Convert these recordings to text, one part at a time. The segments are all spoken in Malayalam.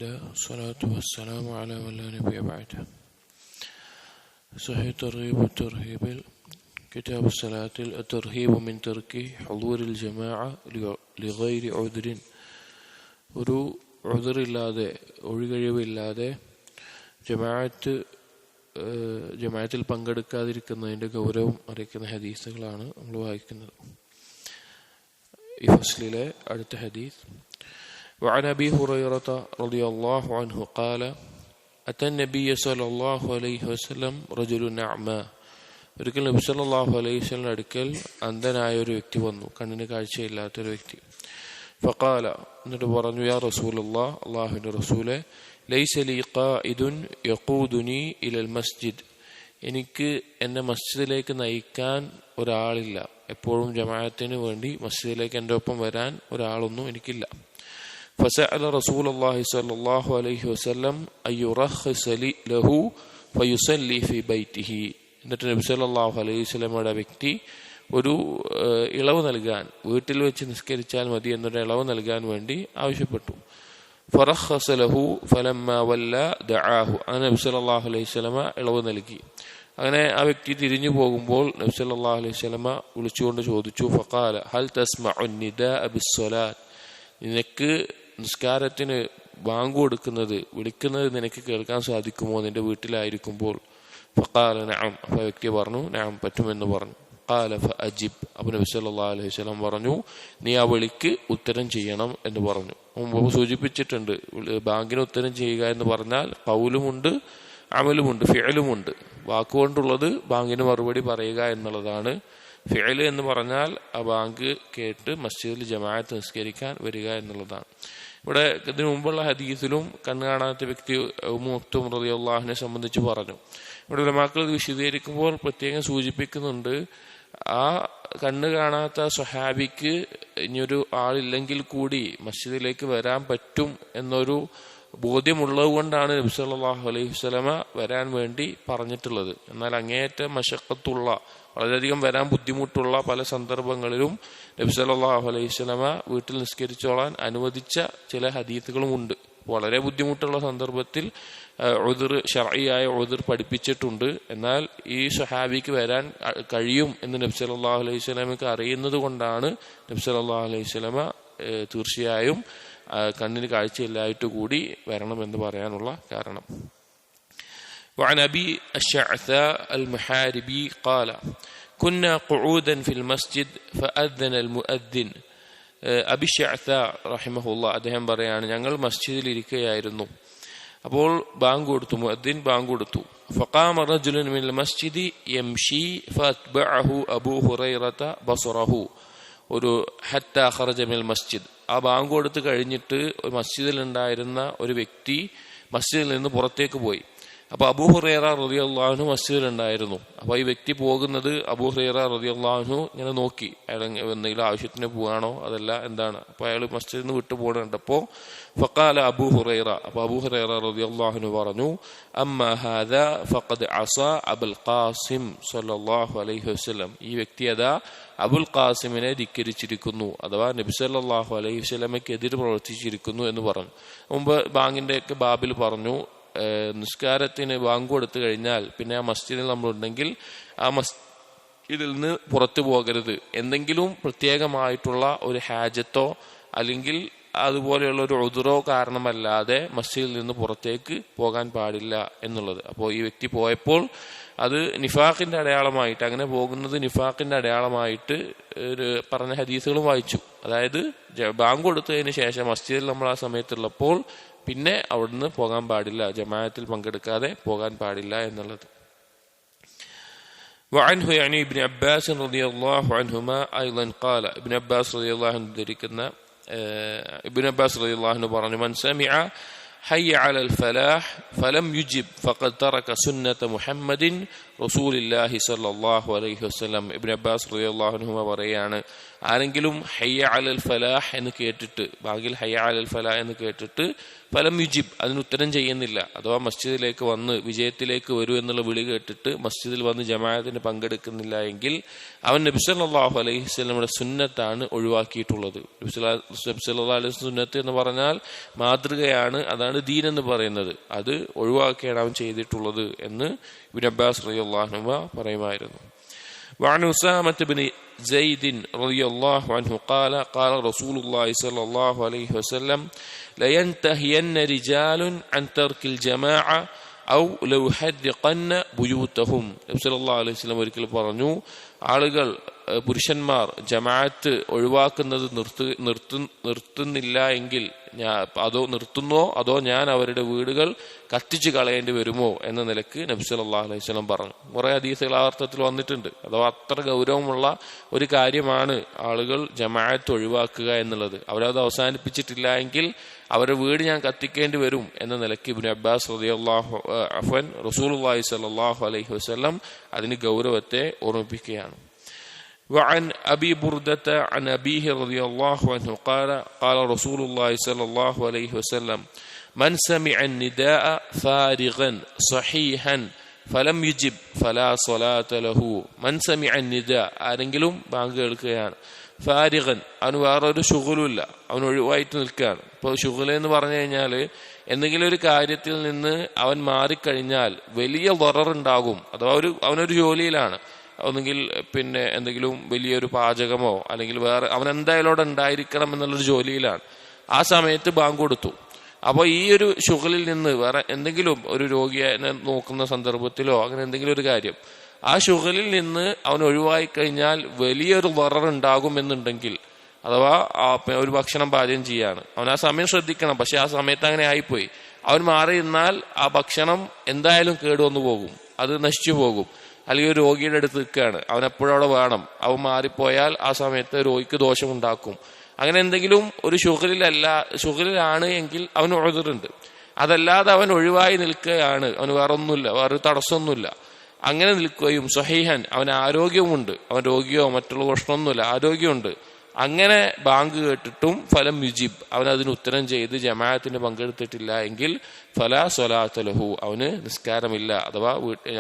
الله والصلاة والسلام على من لا نبي بعده. صحيح الترغيب والترهيب كتاب الصلاة الترهيب من ترك حضور الجماعة لغير عذر. ഒരു ഉദറില്ലാതെ ഒഴികഴിവില്ലാതെ ജമാഅത്തിൽ പങ്കെടുക്കാതിരിക്കുന്നതിൻ്റെ ഗൗരവം അറിയിക്കുന്ന ഹദീസുകളാണ് നമ്മൾ വായിക്കുന്നത്. ഈ ഫസ്ലിലെ അടുത്ത ഹദീസ് وعن أبي هريرة رضي الله عنه قال أتى النبي صلى الله عليه وسلم رجل أعمى. ഒരിക്കൽ നബി സല്ലല്ലാഹു അലൈഹി വസല്ലം അടുക്കൽ അന്ധനായ ഒരു വ്യക്തി വന്നു, കണ്ണിന് കാഴ്ചയില്ലാത്തൊരു വ്യക്തി. ഫഖാല, എന്നിട്ട് പറഞ്ഞു, യാ റസൂലല്ലാഹ്, അല്ലാഹുവിൻ്റെ റസൂലേ, ലൈസ ലീ ഖാഇദുൻ യഖൂദുനി ഇലൽ മസ്ജിദ്. എനിക്ക് എന്നെ മസ്ജിദിലേക്ക് നയിക്കാൻ ഒരാളില്ല. എപ്പോഴും ജമാഅത്തിന് വേണ്ടി മസ്ജിദിലേക്ക് എൻ്റെ ഒപ്പം വരാൻ ഒരാളൊന്നും എനിക്കില്ല. فسأل رسول الله صلى الله عليه وسلم أن يرخص له فيصلي في بيته. എന്നിട്ട് നബി സല്ലല്ലാഹു അലൈഹി വസല്ലമയുടെ വ്യക്തി ഒരു ഇളവ് നൽകാൻ, വീട്ടിൽ വെച്ച് നിസ്കരിച്ചാൽ മതി എന്നൊരു ഇളവ് നൽകാൻ വേണ്ടി ആവശ്യപ്പെട്ടു. ഫറഖസ ലഹു ഫലമ്മാ വല്ല ദഅാഹു. അങ്ങനെ നബി സല്ലല്ലാഹു അലൈഹി വസല്ലമ ഇളവ് നൽകി. അങ്ങനെ ആ വ്യക്തി തിരിഞ്ഞു പോകുമ്പോൾ നബി സല്ലല്ലാഹു അലൈഹി വസല്ലമ വിളിച്ചുകൊണ്ട് ചോദിച്ചു, ഫഖാല ഹൽ തസ്മഉ നിദാഅ ബിസ്സലാത്ത്. നിനക്ക് നിസ്കാരത്തിന് ബാങ്ക് കൊടുക്കുന്നത്, വിളിക്കുന്നത് നിനക്ക് കേൾക്കാൻ സാധിക്കുമോ നിന്റെ വീട്ടിലായിരിക്കുമ്പോൾ? ഫഖാല നഅം. അപ്പോൾ വ്യക്തി പറഞ്ഞു, നഅം, പറ്റുമെന്ന് പറഞ്ഞു. ഖാല ഫഅജിബ്. അപ്പോൾ നബി സല്ലല്ലാഹു അലൈഹി വസല്ലം പറഞ്ഞു, നീ ആ വിളിക്ക് ഉത്തരം ചെയ്യണം എന്ന് പറഞ്ഞു. മുമ്പ് സൂചിപ്പിച്ചിട്ടുണ്ട്, ബാങ്കിന് ഉത്തരം ചെയ്യുക എന്ന് പറഞ്ഞാൽ ഖൗലുമുണ്ട്, അമലുമുണ്ട്, ഫിഅലുമുണ്ട്. വാക്കുകൊണ്ടുള്ളത് ബാങ്കിന് മറുപടി പറയുക എന്നുള്ളതാണ്. ഫിഅൽ എന്ന് പറഞ്ഞാൽ ആ ബാങ്ക് കേട്ട് മസ്ജിദിൽ ജമാഅത്ത് നിസ്കരിക്കാൻ വരിക എന്നുള്ളതാണ്. ഇവിടെ ഇതിനു മുമ്പുള്ള ഹദീസിലും കണ്ണ് കാണാത്ത വ്യക്തി ഉമ്മു മക്തൂം റളിയല്ലാഹു അൻഹയെ സംബന്ധിച്ച് പറഞ്ഞു. ഇവിടെ ഉലമാക്കൾ ഇത് വിശദീകരിക്കുമ്പോൾ പ്രത്യേകം സൂചിപ്പിക്കുന്നുണ്ട്, ആ കണ്ണ് കാണാത്ത സ്വഹാബിക്ക് ഇനിയൊരു ആളില്ലെങ്കിൽ കൂടി മസ്ജിദിലേക്ക് വരാൻ പറ്റും എന്നൊരു ബോധ്യമുള്ളത് കൊണ്ടാണ് നബി സല്ലല്ലാഹു അലൈഹി വസല്ലമ വരാൻ വേണ്ടി പറഞ്ഞിട്ടുള്ളത്. എന്നാൽ അങ്ങേയറ്റം മശഖത്തുള്ള, വളരെയധികം വരാൻ ബുദ്ധിമുട്ടുള്ള പല സന്ദർഭങ്ങളിലും നബി സല്ലല്ലാഹു അലൈഹി വസല്ലമ വീട്ടിൽ നിസ്കരിച്ചോളാൻ അനുവദിച്ച ചില ഹദീസുകളുമുണ്ട്. വളരെ ബുദ്ധിമുട്ടുള്ള സന്ദർഭത്തിൽ ഉദ്ർ, ശർഈയായ ഉദ്ർ പഠിപ്പിച്ചിട്ടുണ്ട്. എന്നാൽ ഈ സ്വഹാബിക്ക് വരാൻ കഴിയും എന്ന് നബി സല്ലല്ലാഹു അലൈഹി വസല്ലമക്ക് അറിയുന്നത് കൊണ്ടാണ് നബി സല്ലല്ലാഹു അലൈഹി വസല്ലമ തീർച്ചയായും കണ്ണിന് കാഴ്ചയില്ലായിട്ട് കൂടി വരണമെന്ന് പറയാനുള്ള കാരണം. وعن أبي الشعثاء المحاربي قال كنا قعودا في المسجد فأذن المؤذن. അബി ഷഅ്സാ റഹിമഹുല്ലാ അദ്ദേഹം പറയാണ്, ഞങ്ങൾ മസ്ജിദിൽ ഇരിക്കുകയായിരുന്നു, അപ്പോൾ ബാങ്ക് കൊടുത്തു, മുഅദ്ദിൻ ബാങ്ക് കൊടുത്തു. فقام رجل من المسجد يمشي فأتبعه أبو هريرة بصره ഒരു ഹത്താ ഖറജ മിനൽ മസ്ജിദ്. ആ ബാങ്ക് കൊടുത്ത് കഴിഞ്ഞിട്ട് മസ്ജിദിൽ ഉണ്ടായിരുന്ന ഒരു വ്യക്തി മസ്ജിദിൽ നിന്ന് പുറത്തേക്ക് പോയി. അപ്പൊ അബൂ ഹുറൈറ റളിയല്ലാഹു അൻഹു മസ്ജിദിൽ ഉണ്ടായിരുന്നു. അപ്പൊ ഈ വ്യക്തി പോകുന്നത് അബൂ ഹുറൈറ റളിയല്ലാഹു അൻഹു ഇങ്ങനെ നോക്കി, അയാൾ എന്തെങ്കിലും ആവശ്യത്തിന് പോവാണോ അതല്ല എന്താണ്. അപ്പൊ അയാൾ മസ്ജിദിൽ നിന്ന് വിട്ടു പോകണ്ടപ്പോ ഫഖാല അബൂ ഹുറൈറ, അപ്പൊ അബൂ ഹുറൈറ റളിയല്ലാഹു അൻഹു പറഞ്ഞു, അമ്മാ ഹാദാ ഫഖദ് അസാ അബുൽ ഖാസിം സ്വല്ലല്ലാഹു അലൈഹി വസല്ലം. ഈ വ്യക്തി അതാ അബുൽ ഖാസിമിനെ ധിക്കരിച്ചിരിക്കുന്നു, അഥവാ നബി സല്ലല്ലാഹു അലൈഹി വസല്ലമയ്ക്ക് എതിര് പ്രവർത്തിച്ചിരിക്കുന്നു എന്ന് പറഞ്ഞു. മുമ്പ് ബാങ്കിന്റെ ഒക്കെ ബാബിൽ പറഞ്ഞു, നിസ്കാരത്തിന് ബാങ്ക് കൊടുത്തു കഴിഞ്ഞാൽ പിന്നെ ആ മസ്ജിദിൽ നമ്മളുണ്ടെങ്കിൽ ആ മസ്ജിദിൽ നിന്ന് പുറത്തു പോകരുത്. എന്തെങ്കിലും പ്രത്യേകമായിട്ടുള്ള ഒരു ഹാജത്തോ അല്ലെങ്കിൽ അതുപോലെയുള്ള ഒരു ഉദ്റോ കാരണമല്ലാതെ മസ്ജിദിൽ നിന്ന് പുറത്തേക്ക് പോകാൻ പാടില്ല എന്നുള്ളത്. അപ്പോൾ ഈ വ്യക്തി പോയപ്പോൾ അത് നിഫാഖിന്റെ അടയാളമായിട്ട്, അങ്ങനെ പോകുന്നത് നിഫാഖിന്റെ അടയാളമായിട്ട് പറഞ്ഞ ഹദീസുകളും വായിച്ചു. അതായത് ബാങ്ക് കൊടുത്തതിന് ശേഷം മസ്ജിദിൽ നമ്മൾ ആ സമയത്തുള്ളപ്പോൾ പിന്നെ അവിടുന്ന് പോകാൻ പാടില്ല, ജമാഅത്തിൽ പങ്കെടുക്കാതെ പോകാൻ പാടില്ല എന്നുള്ളത്. وعنه يعني ابن عباس رضي الله عنهما أيضا قال ابن عباس رضي الله عنه ذكرنا ابن عباس رضي الله عنه പറഞ്ഞു, من سمع حي على الفلاح فلم يجب فقد ترك سنة محمد رسول الله صلى الله عليه وسلم. ഇബ്നു അബ്ബാസ് റളിയല്ലാഹു അൻഹു പറയാണ്, ആരെങ്കിലും ഹയ്യ അലൽ ഫലാഹ് എന്ന് കേട്ടിട്ട്, ബാങ്കിൽ ഹയ്യ അലൽ ഫലാഹ് എന്ന് കേട്ടിട്ട് ഫലം യുജിബ്, അതിന് ഉത്തരം ചെയ്യുന്നില്ല, അഥവാ മസ്ജിദിലേക്ക് വന്ന് വിജയത്തിലേക്ക് വരൂ എന്നുള്ള വിളി കേട്ടിട്ട് മസ്ജിദിൽ വന്ന് ജമാഅത്തിന് പങ്കെടുക്കുന്നില്ല എങ്കിൽ അവൻ നബി സല്ലല്ലാഹു അലൈഹി വസല്ലമയുടെ സുന്നത്താണ് ഒഴിവാക്കിയിട്ടുള്ളത്. നബി സല്ലല്ലാഹു അലൈഹി വസല്ലം സുന്നത്ത് എന്ന് പറഞ്ഞാൽ മാതൃകയാണ്, അതാണ് ദീൻ എന്ന് പറയുന്നത്. അത് ഒഴിവാക്കിയാണ് അവൻ ചെയ്തിട്ടുള്ളത് എന്ന് ഇബ്നു അബ്ബാസ് റളിയല്ലാഹു അൻഹു പറയുമായിരുന്നു. وعن أسامة بن زيد رضي الله عنه قال قال رسول الله صلى الله عليه وسلم لينتهين رجال عن ترك الجماعة أو ليحرقن بيوتهم. നബി സല്ലല്ലാഹു അലൈഹി വസല്ലം ഒരിക്കൽ പറഞ്ഞു, ആളുകൾ പുരുഷന്മാർ ജമാഅത്ത് ഒഴിവാക്കുന്നത് നിർത്തുന്നില്ല എങ്കിൽ അതോ നിർത്തുന്നോ അതോ ഞാൻ അവരുടെ വീടുകൾ കത്തിച്ചു കളയേണ്ടി വരുമോ എന്ന നിലക്ക് നബി സല്ലല്ലാഹു അലൈഹി വസല്ലം പറഞ്ഞു. കുറെ ഹദീസുകൾ ആ അർത്ഥത്തിൽ വന്നിട്ടുണ്ട്. അഥവാ അത്ര ഗൗരവമുള്ള ഒരു കാര്യമാണ് ആളുകൾ ജമാഅത്ത് ഒഴിവാക്കുക എന്നുള്ളത്. അവരത് അവസാനിപ്പിച്ചിട്ടില്ല എങ്കിൽ അവരുടെ വീട് ഞാൻ കത്തിക്കേണ്ടി വരും എന്ന നിലക്ക് ഇബ്നു അബ്ബാസ് റസൂലുള്ളാഹി സ്വല്ലല്ലാഹു അലൈഹി വസല്ലം അതിന് ഗൗരവത്തെ ഓർമ്മിപ്പിക്കുകയാണ്. وعن أبي بردة عن أبيه رضي الله عنه قال قال رسول الله صلى الله عليه وسلم من سمع النداء فارغا صحيحا فلم يجب فلا صلاة له. من سمع النداء, ആരെങ്കിലും ബാങ്ക് കേൾക്കുകയാണ്, ഫാരിഗൻ, അവന് വേറൊരു ശുഗലുമില്ല, അവൻ ഒഴിവായിട്ട് നിൽക്കുകയാണ്. ഇപ്പോൾ ശുഗൽ എന്ന് പറഞ്ഞു കഴിഞ്ഞാൽ എന്തെങ്കിലും ഒരു കാര്യത്തിൽ നിന്ന് അവൻ മാറിക്കഴിഞ്ഞാൽ വലിയ ദററുണ്ടാകും. അഥവാ അവനൊരു ജോലിയിലാണ്, ഒന്നെങ്കിൽ പിന്നെ എന്തെങ്കിലും വലിയൊരു പാചകമോ അല്ലെങ്കിൽ വേറെ അവൻ എന്തായാലും അവിടെ ഉണ്ടായിരിക്കണം എന്നുള്ളൊരു ജോലിയിലാണ്. ആ സമയത്ത് ബാങ്ക് കൊടുത്തു. അപ്പോൾ ഈ ഒരു ശുഗലിൽ നിന്ന് വേറെ എന്തെങ്കിലും ഒരു രോഗിയെ നോക്കുന്ന സന്ദർഭത്തിലോ അങ്ങനെ എന്തെങ്കിലും ഒരു കാര്യം, ആ ശുഗലിൽ നിന്ന് അവൻ ഒഴിവായി കഴിഞ്ഞാൽ വലിയൊരു ദററുണ്ടാകും എന്നുണ്ടെങ്കിൽ, അഥവാ ഒരു ഭക്ഷണം പാചകം ചെയ്യാണ്, അവൻ ആ സമയം ശ്രദ്ധിക്കണം, പക്ഷെ ആ സമയത്ത് അങ്ങനെ ആയിപ്പോയി, അവൻ മാറി നിന്നാൽ ആ ഭക്ഷണം എന്തായാലും കേടുവന്നു പോകും, അത് നശിച്ചു പോകും. അല്ലെങ്കിൽ ഒരു രോഗിയുടെ അടുത്ത് നിൽക്കുകയാണ്, അവൻ എപ്പോഴും അവിടെ വേണം, അവൻ മാറിപ്പോയാൽ ആ സമയത്ത് രോഗിക്ക് ദോഷമുണ്ടാക്കും. അങ്ങനെ എന്തെങ്കിലും ഒരു ശുഗലിലാണ് എങ്കിൽ അവന് ഉദ്റുണ്ട്. അതല്ലാതെ അവൻ ഒഴിവായി നിൽക്കുകയാണ്, അവന് വേറെ ഒന്നുമില്ല, വേറൊരു തടസ്സമൊന്നുമില്ല, അങ്ങനെ നിൽക്കുകയും സ്വഹീഹൻ, അവന് ആരോഗ്യമുണ്ട്, അവൻ രോഗിയോ മറ്റുള്ള പ്രശ്നമൊന്നുമില്ല, ആരോഗ്യമുണ്ട്, അങ്ങനെ ബാങ്ക് കേട്ടിട്ടും ഫലം യുജിബ്, അവൻ അതിന് ഉത്തരം ചെയ്ത് ജമാഅത്തിന് പങ്കെടുത്തിട്ടില്ല എങ്കിൽ ഫലാ സ്വലാത്ത ലഹു, അവന് നിസ്കാരമില്ല, അഥവാ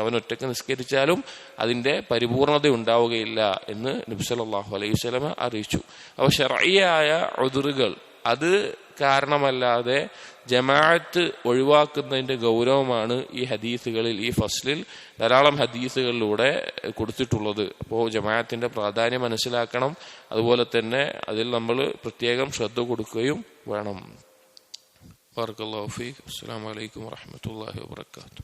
അവൻ ഒറ്റയ്ക്ക് നിസ്കരിച്ചാലും അതിന്റെ പരിപൂർണത ഉണ്ടാവുകയില്ല എന്ന് നബി സല്ലല്ലാഹു അലൈഹി വസല്ലം അറിയിച്ചു. അപ്പോൾ ശർഈയായ ഉദ്റുകൾ അത് കാരണമല്ലാതെ ജമാഅത്ത് ഒഴിവാക്കുന്നതിന്റെ ഗൗരവമാണ് ഈ ഹദീസുകളിൽ, ഈ ഫസ്ലിൽ ധാരാളം ഹദീസുകളിലൂടെ കൊടുത്തിട്ടുള്ളത്. അപ്പോൾ ജമാഅത്തിന്റെ പ്രാധാന്യം മനസ്സിലാക്കണം, അതുപോലെ തന്നെ അതിൽ നമ്മൾ പ്രത്യേകം ശ്രദ്ധ കൊടുക്കുകയും വേണം. ബറകല്ലാഹു ഫീക്. അസ്സലാമു അലൈക്കും വറഹ്മത്തുള്ളാഹി വബറകാതുഹു.